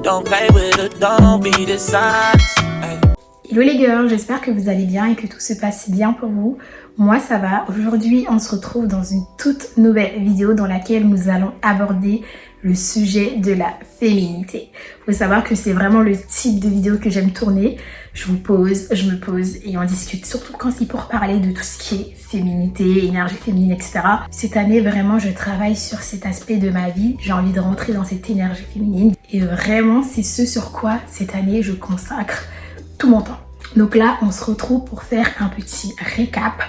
Don't play with it, don't be the size. Hello les girls, j'espère que vous allez bien et que tout se passe bien pour vous. Moi ça va. Aujourd'hui on se retrouve dans une toute nouvelle vidéo dans laquelle nous allons aborder le sujet de la féminité. Faut savoir que c'est vraiment le type de vidéo que j'aime tourner. Je me pose et on discute, surtout quand c'est pour parler de tout ce qui est féminité, énergie féminine, etc. Cette année vraiment je travaille sur cet aspect de ma vie. J'ai envie de rentrer dans cette énergie féminine et vraiment c'est ce sur quoi cette année je consacre tout mon temps. Donc là, on se retrouve pour faire un petit récap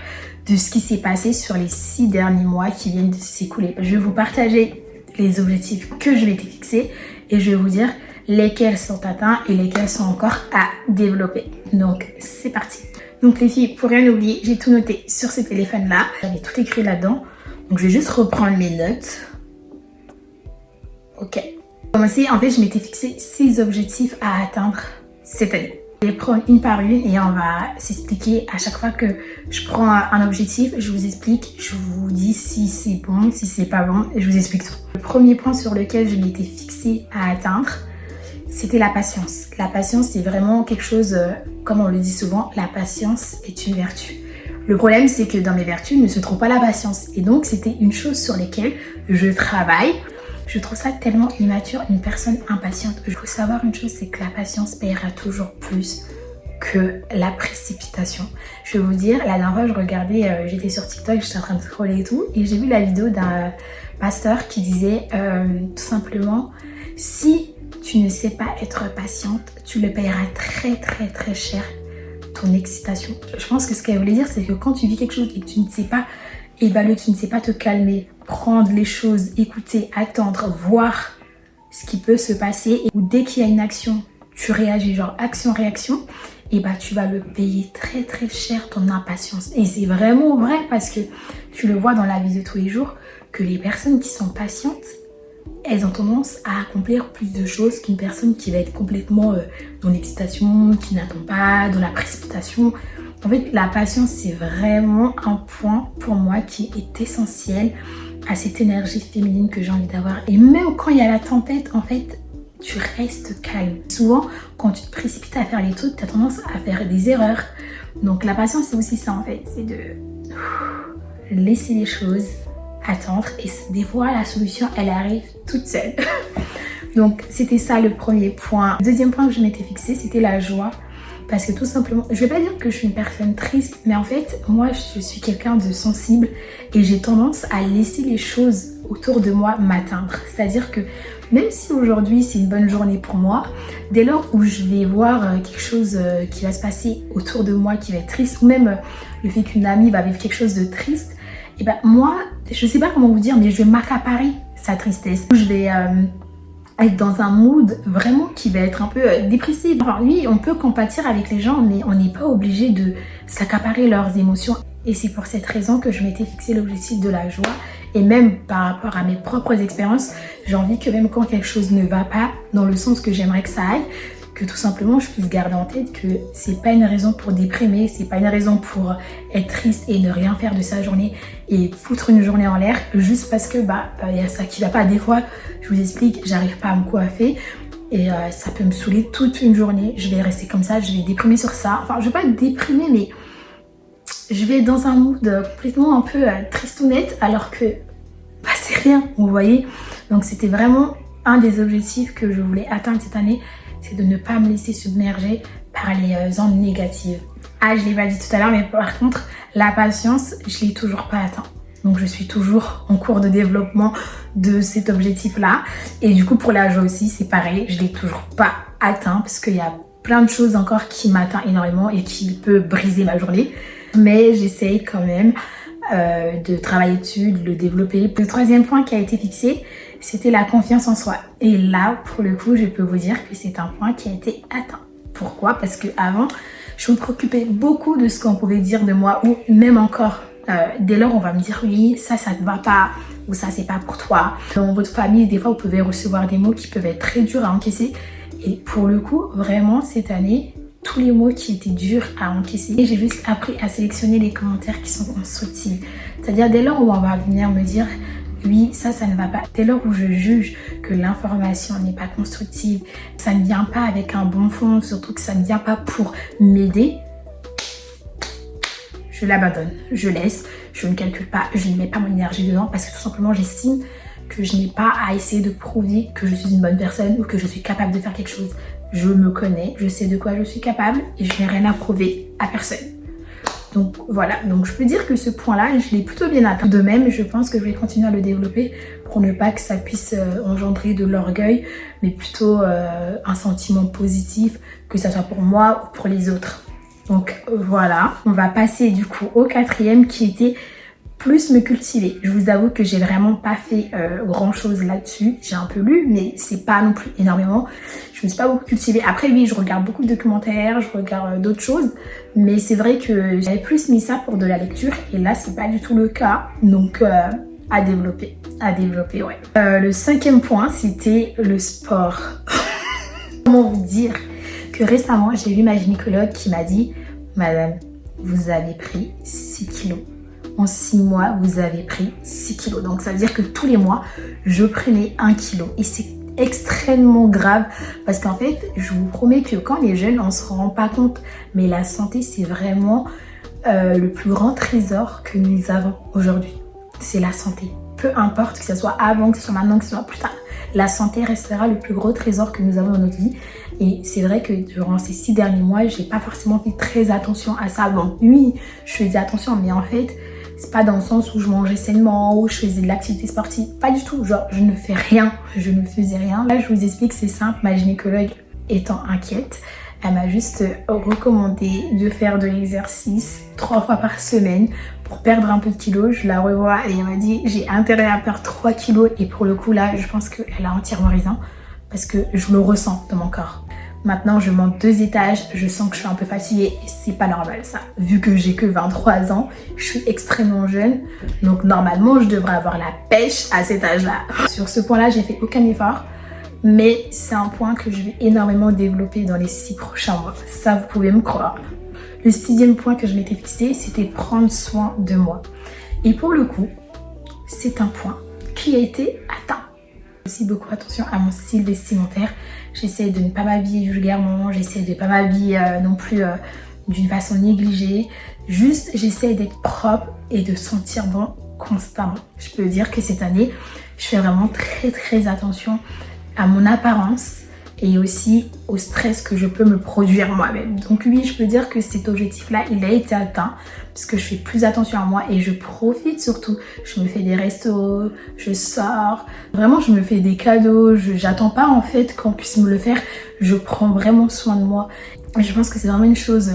de ce qui s'est passé sur les 6 derniers mois qui viennent de s'écouler. Je vais vous partager les objectifs que je m'étais fixés et je vais vous dire lesquels sont atteints et lesquels sont encore à développer. Donc, c'est parti. Donc les filles, pour rien oublier, j'ai tout noté sur ce téléphone-là. J'avais tout écrit là-dedans. Donc, je vais juste reprendre mes notes. Ok. Pour commencer, en fait, je m'étais fixé 6 objectifs à atteindre cette année. Je vais prendre une par une et on va s'expliquer à chaque fois que je prends un objectif, je vous explique, je vous dis si c'est bon, si c'est pas bon, et je vous explique tout. Le premier point sur lequel je m'étais fixée à atteindre, c'était la patience. La patience, c'est vraiment quelque chose, comme on le dit souvent, la patience est une vertu. Le problème, c'est que dans mes vertus ne se trouve pas la patience. Et donc, c'était une chose sur laquelle je travaille. Je trouve ça tellement immature, une personne impatiente. Il faut savoir une chose, c'est que la patience paiera toujours plus que la précipitation. Je vais vous dire, la dernière fois, je regardais, j'étais sur TikTok, j'étais en train de scroller et tout, et j'ai vu la vidéo d'un pasteur qui disait tout simplement, si tu ne sais pas être patiente, tu le paieras très très très cher, ton excitation. Je pense que ce qu'elle voulait dire, c'est que quand tu vis quelque chose et que tu ne sais pas évaluer, tu ne sais pas te calmer, prendre les choses, écouter, attendre, voir ce qui peut se passer, ou dès qu'il y a une action, tu réagis, genre action-réaction, et bah tu vas le payer très très cher, ton impatience. Et c'est vraiment vrai parce que tu le vois dans la vie de tous les jours, que les personnes qui sont patientes, elles ont tendance à accomplir plus de choses qu'une personne qui va être complètement dans l'excitation, qui n'attend pas, dans la précipitation. En fait, la patience, c'est vraiment un point pour moi qui est essentiel à cette énergie féminine que j'ai envie d'avoir. Et même quand il y a la tempête, en fait, tu restes calme. Souvent, quand tu te précipites à faire les trucs, tu as tendance à faire des erreurs. Donc la patience, c'est aussi ça en fait. C'est de laisser les choses, attendre. Et des fois, la solution, elle arrive toute seule. Donc c'était ça le premier point. Le deuxième point que je m'étais fixé, c'était la joie. Parce que tout simplement, je vais pas dire que je suis une personne triste, mais en fait, moi, je suis quelqu'un de sensible et j'ai tendance à laisser les choses autour de moi m'atteindre. C'est-à-dire que même si aujourd'hui, c'est une bonne journée pour moi, dès lors où je vais voir quelque chose qui va se passer autour de moi qui va être triste, ou même le fait qu'une amie va vivre quelque chose de triste, et ben moi, je sais pas comment vous dire, mais je vais m'accaparer sa tristesse. Je vais être dans un mood vraiment qui va être un peu dépressif. Alors oui, on peut compatir avec les gens, mais on n'est pas obligé de s'accaparer leurs émotions. Et c'est pour cette raison que je m'étais fixé l'objectif de la joie. Et même par rapport à mes propres expériences, j'ai envie que même quand quelque chose ne va pas dans le sens que j'aimerais que ça aille, que tout simplement je puisse garder en tête que c'est pas une raison pour déprimer, c'est pas une raison pour être triste et ne rien faire de sa journée et foutre une journée en l'air juste parce que y a ça qui va pas. Des fois, je vous explique, j'arrive pas à me coiffer et ça peut me saouler toute une journée. Je vais rester comme ça, je vais déprimer sur ça. Enfin, je vais pas déprimer, mais je vais être dans un mood complètement un peu tristounette alors que c'est rien, vous voyez. Donc c'était vraiment un des objectifs que je voulais atteindre cette année, c'est de ne pas me laisser submerger par les ondes négatives. Ah, je l'ai pas dit tout à l'heure, mais par contre, la patience, je l'ai toujours pas atteint. Donc je suis toujours en cours de développement de cet objectif-là. Et du coup, pour la joie aussi, c'est pareil, je l'ai toujours pas atteint parce qu'il y a plein de choses encore qui m'atteignent énormément et qui peut briser ma journée. Mais j'essaye quand même de travailler dessus, de le développer. Le troisième point qui a été fixé, c'était la confiance en soi. Et là, pour le coup, je peux vous dire que c'est un point qui a été atteint. Pourquoi? Parce que avant, je me préoccupais beaucoup de ce qu'on pouvait dire de moi, ou même encore, dès lors, on va me dire oui, ça ne va pas, ou ça, c'est pas pour toi. Dans votre famille, des fois, vous pouvez recevoir des mots qui peuvent être très durs à encaisser. Et pour le coup, vraiment, cette année, tous les mots qui étaient durs à encaisser. Et j'ai juste appris à sélectionner les commentaires qui sont constructifs. C'est-à-dire dès lors où on va venir me dire oui, ça ne va pas. Dès lors où je juge que l'information n'est pas constructive, ça ne vient pas avec un bon fond, surtout que ça ne vient pas pour m'aider, je l'abandonne, je laisse, je ne calcule pas, je ne mets pas mon énergie dedans parce que tout simplement j'estime que je n'ai pas à essayer de prouver que je suis une bonne personne ou que je suis capable de faire quelque chose. Je me connais, je sais de quoi je suis capable et je n'ai rien à prouver à personne. Donc voilà, donc je peux dire que ce point-là, je l'ai plutôt bien atteint. De même, je pense que je vais continuer à le développer pour ne pas que ça puisse engendrer de l'orgueil, mais plutôt un sentiment positif, que ça soit pour moi ou pour les autres. Donc voilà, on va passer du coup au quatrième qui était plus me cultiver. Je vous avoue que j'ai vraiment pas fait grand chose là-dessus. J'ai un peu lu, mais c'est pas non plus énormément. Je me suis pas beaucoup cultivée. Après oui, je regarde beaucoup de documentaires, je regarde d'autres choses, mais c'est vrai que j'avais plus mis ça pour de la lecture et là c'est pas du tout le cas. Donc à développer, ouais. Le cinquième point, c'était le sport. Comment vous dire que récemment j'ai vu ma gynécologue qui m'a dit « Madame, vous avez pris 6 kilos. En 6 mois, vous avez pris 6 kilos. » Donc ça veut dire que tous les mois, je prenais 1 kilo. Et c'est extrêmement grave parce qu'en fait, je vous promets que quand on est jeune, on ne se rend pas compte. Mais la santé, c'est vraiment le plus grand trésor que nous avons aujourd'hui. C'est la santé. Peu importe que ce soit avant, que ce soit maintenant, que ce soit plus tard. La santé restera le plus gros trésor que nous avons dans notre vie. Et c'est vrai que durant ces 6 derniers mois, j'ai pas forcément fait très attention à ça. Bon, oui, je faisais attention, mais en fait, c'est pas dans le sens où je mangeais sainement, où je faisais de l'activité sportive. Pas du tout. Genre, je ne fais rien. Je ne faisais rien. Là, je vous explique, c'est simple. Ma gynécologue étant inquiète, elle m'a juste recommandé de faire de l'exercice 3 fois par semaine pour perdre un peu de kilos. Je la revois et elle m'a dit j'ai intérêt à perdre 3 kilos. Et pour le coup, là, je pense qu'elle a entièrement raison parce que je le ressens dans mon corps. Maintenant, je monte 2 étages, je sens que je suis un peu fatiguée et c'est pas normal ça. Vu que j'ai que 23 ans, je suis extrêmement jeune, donc normalement, je devrais avoir la pêche à cet âge-là. Sur ce point-là, j'ai fait aucun effort, mais c'est un point que je vais énormément développer dans les 6 prochains mois. Ça, vous pouvez me croire. Le 6e point que je m'étais fixé, c'était prendre soin de moi. Et pour le coup, c'est un point qui a été atteint. Aussi beaucoup attention à mon style vestimentaire. J'essaie de ne pas m'habiller vulgairement, j'essaie de ne pas m'habiller non plus d'une façon négligée. Juste, j'essaie d'être propre et de sentir bon constamment. Je peux dire que cette année, je fais vraiment très attention à mon apparence et aussi au stress que je peux me produire moi-même. Donc oui, je peux dire que cet objectif-là, il a été atteint parce que je fais plus attention à moi et je profite surtout. Je me fais des restos, je sors, vraiment je me fais des cadeaux, j'attends pas en fait qu'on puisse me le faire. Je prends vraiment soin de moi. Et je pense que c'est vraiment une chose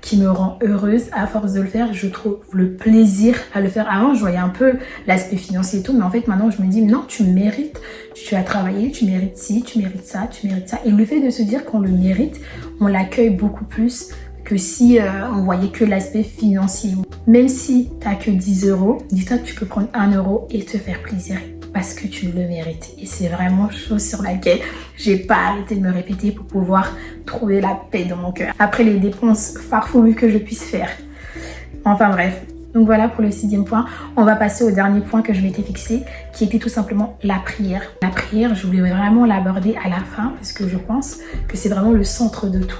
qui me rend heureuse à force de le faire. Je trouve le plaisir à le faire. Avant, je voyais un peu l'aspect financier et tout, mais en fait, maintenant, je me dis non, tu mérites, tu as travaillé, tu mérites ci, tu mérites ça, tu mérites ça. Et le fait de se dire qu'on le mérite, on l'accueille beaucoup plus que si on voyait que l'aspect financier. Même si tu n'as que 10 €, dis-toi que tu peux prendre 1 € et te faire plaisir. Parce que tu le mérites. Et c'est vraiment chose sur laquelle j'ai pas arrêté de me répéter pour pouvoir trouver la paix dans mon cœur. Après les dépenses farfelues que je puisse faire. Enfin bref. Donc voilà pour le 6e point. On va passer au dernier point que je m'étais fixé, qui était tout simplement la prière. La prière, je voulais vraiment l'aborder à la fin parce que je pense que c'est vraiment le centre de tout.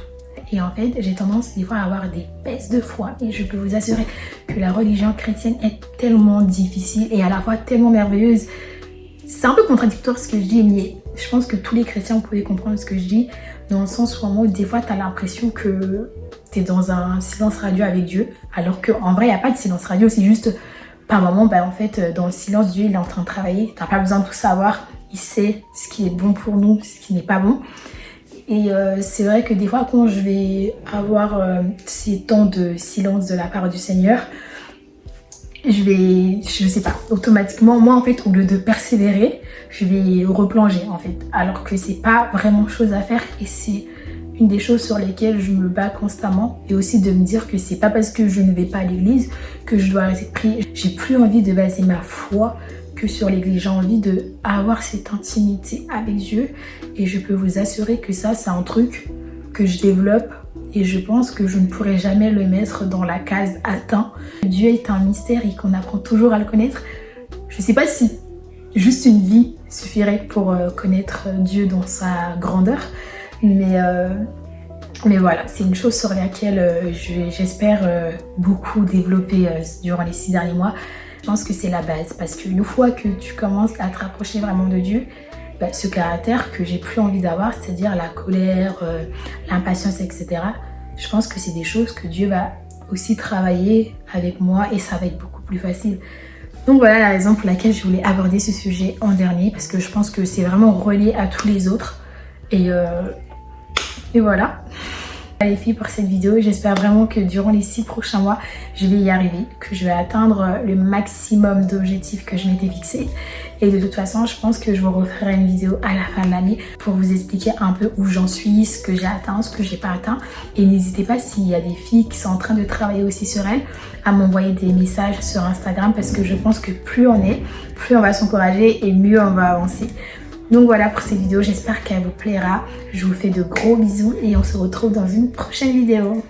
Et en fait, j'ai tendance des fois à avoir des baisses de foi. Et je peux vous assurer que la religion chrétienne est tellement difficile et à la fois tellement merveilleuse. C'est un peu contradictoire ce que je dis, mais je pense que tous les chrétiens pouvaient comprendre ce que je dis, dans le sens où en mode, des fois, tu as l'impression que tu es dans un silence radio avec Dieu, alors qu'en vrai, il n'y a pas de silence radio, c'est juste, par moment, en fait, dans le silence, Dieu, il est en train de travailler, tu n'as pas besoin de tout savoir, il sait ce qui est bon pour nous, ce qui n'est pas bon. Et c'est vrai que des fois, quand je vais avoir ces temps de silence de la part du Seigneur, je sais pas, automatiquement, moi en fait, au lieu de persévérer, je vais replonger en fait. Alors que c'est pas vraiment chose à faire et c'est une des choses sur lesquelles je me bats constamment. Et aussi de me dire que c'est pas parce que je ne vais pas à l'église que je dois arrêter de prier. J'ai plus envie de baser ma foi que sur l'église. J'ai envie de avoir cette intimité avec Dieu. Et je peux vous assurer que ça, c'est un truc que je développe. Et je pense que je ne pourrai jamais le mettre dans la case atteint. Dieu est un mystère et qu'on apprend toujours à le connaître. Je sais pas si juste une vie suffirait pour connaître Dieu dans sa grandeur. Mais voilà, c'est une chose sur laquelle j'espère beaucoup développer durant les 6 derniers mois. Je pense que c'est la base parce qu'une fois que tu commences à te rapprocher vraiment de Dieu, ce caractère que j'ai plus envie d'avoir, c'est-à-dire la colère, l'impatience, etc. Je pense que c'est des choses que Dieu va aussi travailler avec moi et ça va être beaucoup plus facile. Donc voilà la raison pour laquelle je voulais aborder ce sujet en dernier parce que je pense que c'est vraiment relié à tous les autres. Et voilà. Les filles pour cette vidéo, j'espère vraiment que durant les 6 prochains mois, je vais y arriver, que je vais atteindre le maximum d'objectifs que je m'étais fixé. Et de toute façon, je pense que je vous referai une vidéo à la fin de l'année pour vous expliquer un peu où j'en suis, ce que j'ai atteint, ce que j'ai pas atteint. Et n'hésitez pas s'il y a des filles qui sont en train de travailler aussi sur elles, à m'envoyer des messages sur Instagram parce que je pense que plus on est, plus on va s'encourager et mieux on va avancer. Donc voilà pour cette vidéo, j'espère qu'elle vous plaira. Je vous fais de gros bisous et on se retrouve dans une prochaine vidéo.